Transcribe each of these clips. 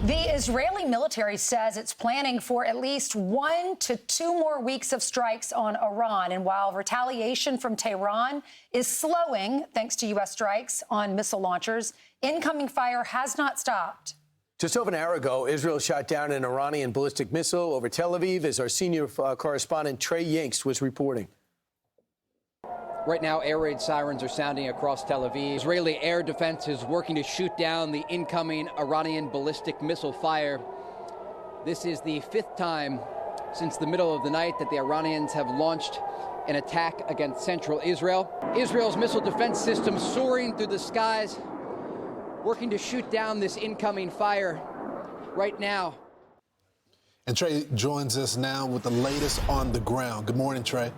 The Israeli military says it's planning for at least 1 to 2 more weeks of strikes on Iran. And while retaliation from Tehran is slowing, thanks to U.S. strikes on missile launchers, incoming fire has not stopped. Just over an hour ago, Israel shot down an Iranian ballistic missile over Tel Aviv, as our senior correspondent Trey Yingst was reporting. Right now, air raid sirens are sounding across Tel Aviv. Israeli air defense is working to shoot down the incoming Iranian ballistic missile fire. This is the 5th time since the middle of the night that the Iranians have launched an attack against central Israel. Israel's missile defense system soaring through the skies, working to shoot down this incoming fire right now. And Trey joins us now with the latest on the ground. Good morning, Trey.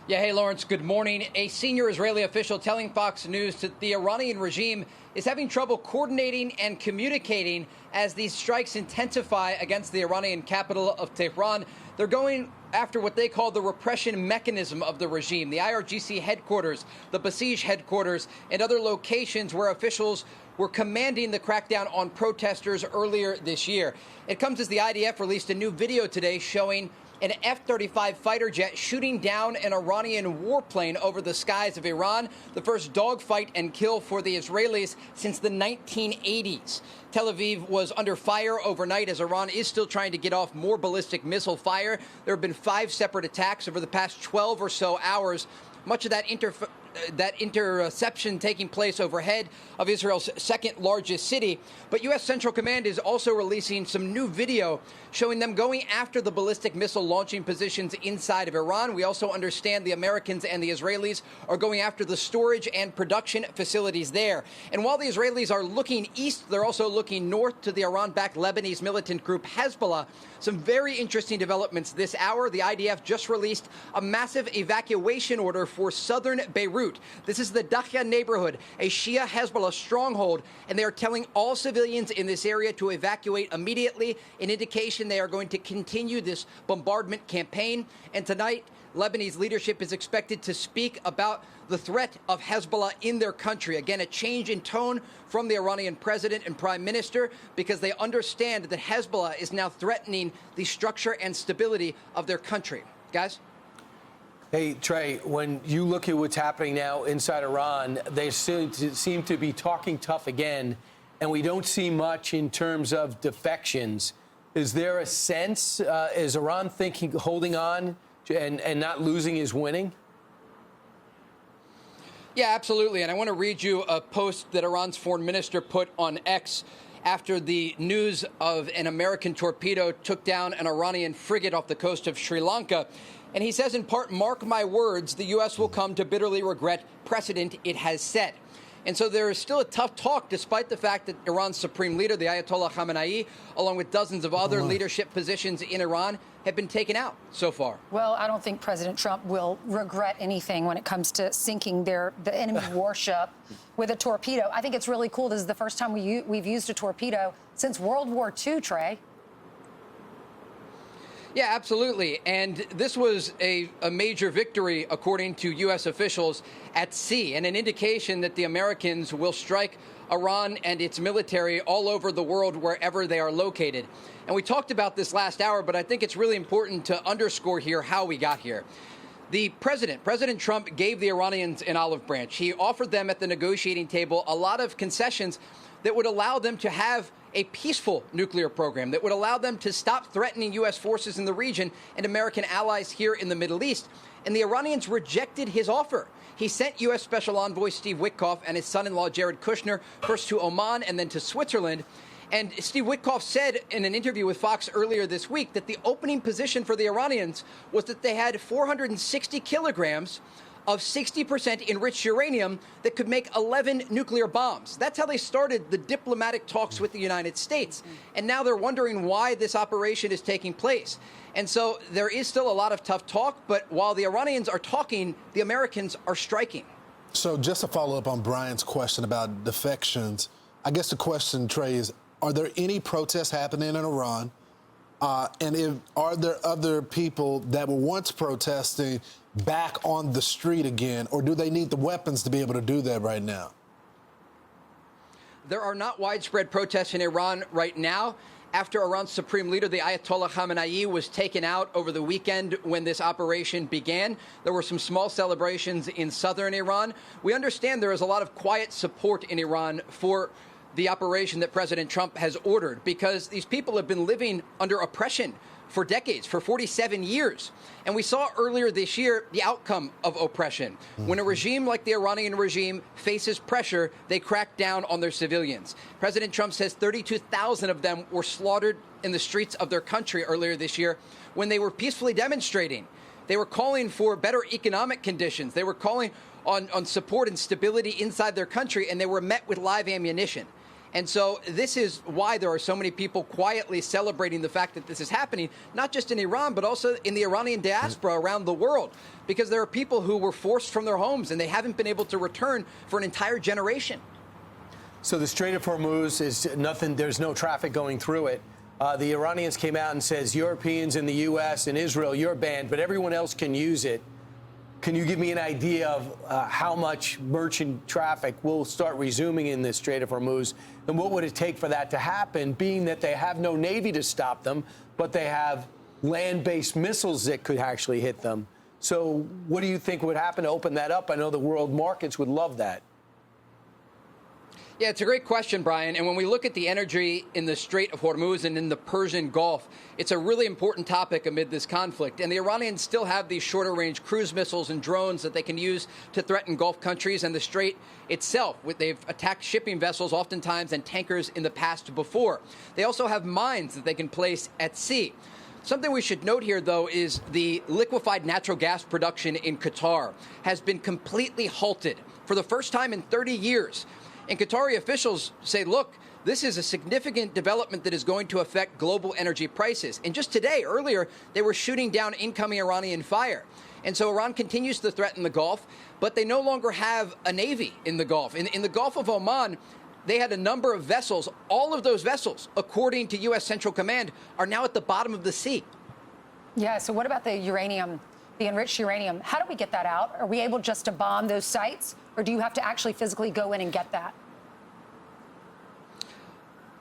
Yeah, hey, Lawrence, good morning. A senior Israeli official telling Fox News that the Iranian regime is having trouble coordinating and communicating as these strikes intensify against the Iranian capital of Tehran. They're going after what they call the repression mechanism of the regime, the IRGC headquarters, the Basij headquarters, and other locations where officials were commanding the crackdown on protesters earlier this year. It comes as the IDF released a new video today showing an F-35 fighter jet shooting down an Iranian warplane over the skies of Iran, the first dogfight and kill for the Israelis since the 1980s. Tel Aviv was under fire overnight as Iran is still trying to get off more ballistic missile fire. There have been 5 separate attacks over the past 12 or so hours. Much of that interception taking place overhead of Israel's second largest city. But U.S. Central Command is also releasing some new video showing them going after the ballistic missile launching positions inside of Iran. We also understand the Americans and the Israelis are going after the storage and production facilities there. And while the Israelis are looking east, they're also looking north to the Iran-backed Lebanese militant group Hezbollah. Some very interesting developments this hour. The IDF just released a massive evacuation order for southern Beirut. This is the Dakhya neighborhood, a Shia Hezbollah stronghold, and they are telling all civilians in this area to evacuate immediately, an indication they are going to continue this bombardment campaign. And tonight, Lebanese leadership is expected to speak about the threat of Hezbollah in their country. Again, a change in tone from the Iranian president and prime minister because they understand that Hezbollah is now threatening the structure and stability of their country. Guys? Hey, Trey, when you look at what's happening now inside Iran, they seem to be talking tough again, and we don't see much in terms of defections. Is there a sense, is Iran thinking, holding on and not losing is winning? Yeah, absolutely. And I want to read you a post that Iran's foreign minister put on X after the news of an American torpedo took down an Iranian frigate off the coast of Sri Lanka. And he says, in part, mark my words, the U.S. will come to bitterly regret precedent it has set. And so there is still a tough talk, despite the fact that Iran's supreme leader, the Ayatollah Khamenei, along with dozens of other leadership positions in Iran, have been taken out so far. Well, I don't think President Trump will regret anything when it comes to sinking the enemy warship with a torpedo. I think it's really cool. This is the first time we've used a torpedo since World War II, Trey. Yeah, absolutely. And this was a major victory, according to U.S. officials, at sea, and an indication that the Americans will strike Iran and its military all over the world, wherever they are located. And we talked about this last hour, but I think it's really important to underscore here how we got here. The President Trump, gave the Iranians an olive branch. He offered them at the negotiating table a lot of concessions that would allow them to have a peaceful nuclear program, that would allow them to stop threatening U.S. forces in the region and American allies here in the Middle East. And the Iranians rejected his offer. He sent U.S. Special Envoy Steve Witkoff and his son-in-law Jared Kushner first to Oman and then to Switzerland. And Steve Witkoff said in an interview with Fox earlier this week that the opening position for the Iranians was that they had 460 kilograms of 60% enriched uranium that could make 11 nuclear bombs. That's how they started the diplomatic talks with the United States. And now they're wondering why this operation is taking place. And so there is still a lot of tough talk, but while the Iranians are talking, the Americans are striking. So just to follow up on Brian's question about defections, I guess the question, Trey, is, are there any protests happening in Iran? And are there other people that were once protesting back on the street again, or do they need the weapons to be able to do that right now? There are not widespread protests in Iran right now. After Iran's supreme leader, the Ayatollah Khamenei, was taken out over the weekend when this operation began, there were some small celebrations in southern Iran. We understand there is a lot of quiet support in Iran for the operation that President Trump has ordered, because these people have been living under oppression for decades, for 47 years. And we saw earlier this year the outcome of oppression. When a regime like the Iranian regime faces pressure, they crack down on their civilians. President Trump says 32,000 of them were slaughtered in the streets of their country earlier this year when they were peacefully demonstrating. They were calling for better economic conditions. They were calling on support and stability inside their country, and they were met with live ammunition. And so this is why there are so many people quietly celebrating the fact that this is happening, not just in Iran, but also in the Iranian diaspora around the world, because there are people who were forced from their homes and they haven't been able to return for an entire generation. So the Strait of Hormuz is nothing. There's no traffic going through it. The Iranians came out and says Europeans in the U.S. and Israel, you're banned, but everyone else can use it. Can you give me an idea of how much merchant traffic will start resuming in the Strait of Hormuz? And what would it take for that to happen, being that they have no Navy to stop them, but they have land-based missiles that could actually hit them? So what do you think would happen to open that up? I know the world markets would love that. Yeah, it's a great question, Brian. And when we look at the energy in the Strait of Hormuz and in the Persian Gulf, it's a really important topic amid this conflict. And the Iranians still have these shorter-range cruise missiles and drones that they can use to threaten Gulf countries and the Strait itself. They've attacked shipping vessels oftentimes and tankers in the past before. They also have mines that they can place at sea. Something we should note here, though, is the liquefied natural gas production in Qatar has been completely halted for the first time in 30 years. And Qatari officials say, look, this is a significant development that is going to affect global energy prices. And just today, earlier, they were shooting down incoming Iranian fire. And so Iran continues to threaten the Gulf, but they no longer have a navy in the Gulf. In the Gulf of Oman, they had a number of vessels. All of those vessels, according to U.S. Central Command, are now at the bottom of the sea. Yeah, so what about the uranium, the enriched uranium? How do we get that out? Are we able just to bomb those sites, or do you have to actually physically go in and get that?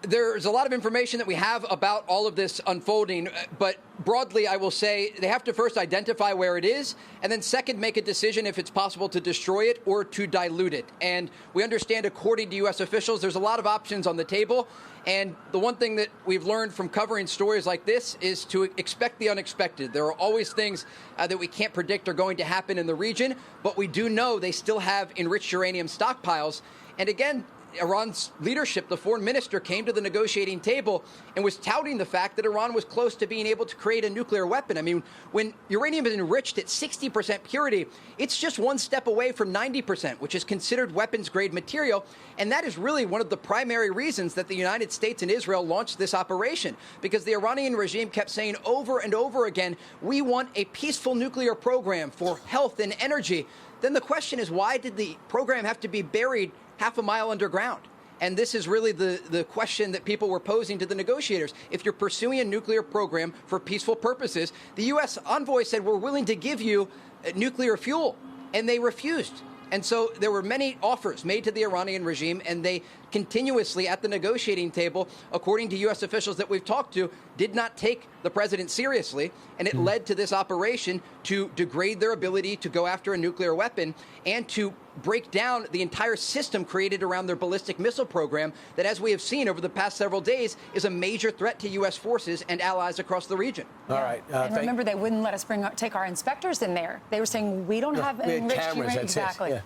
There's a lot of information that we have about all of this unfolding, but broadly, I will say they have to first identify where it is, and then second, make a decision if it's possible to destroy it or to dilute it. And we understand, according to U.S. officials, there's a lot of options on the table. And the one thing that we've learned from covering stories like this is to expect the unexpected. There are always things that we can't predict are going to happen in the region, but we do know they still have enriched uranium stockpiles. And again, Iran's leadership, the foreign minister, came to the negotiating table and was touting the fact that Iran was close to being able to create a nuclear weapon. I mean, when uranium is enriched at 60% purity, it's just one step away from 90%, which is considered weapons-grade material. And that is really one of the primary reasons that the United States and Israel launched this operation, because the Iranian regime kept saying over and over again, we want a peaceful nuclear program for health and energy. Then the question is, why did the program have to be buried half a mile underground? And this is really the question that people were posing to the negotiators. If you're pursuing a nuclear program for peaceful purposes, the U.S. envoy said, we're willing to give you nuclear fuel, and they refused. And so there were many offers made to the Iranian regime, and they continuously at the negotiating table, according to U.S. officials that we've talked to, did not take the president seriously. And it led to this operation to degrade their ability to go after a nuclear weapon and to break down the entire system created around their ballistic missile program that, as we have seen over the past several days, is a major threat to U.S. forces and allies across the region. All right. And remember, they wouldn't let us take our inspectors in there. They were saying, we don't have an enriched uranium. Exactly. Yeah.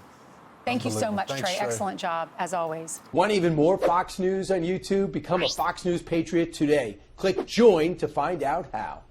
Thank you so much, Trey. Excellent job, as always. Want even more Fox News on YouTube? Become a Fox News Patriot today. Click join to find out how.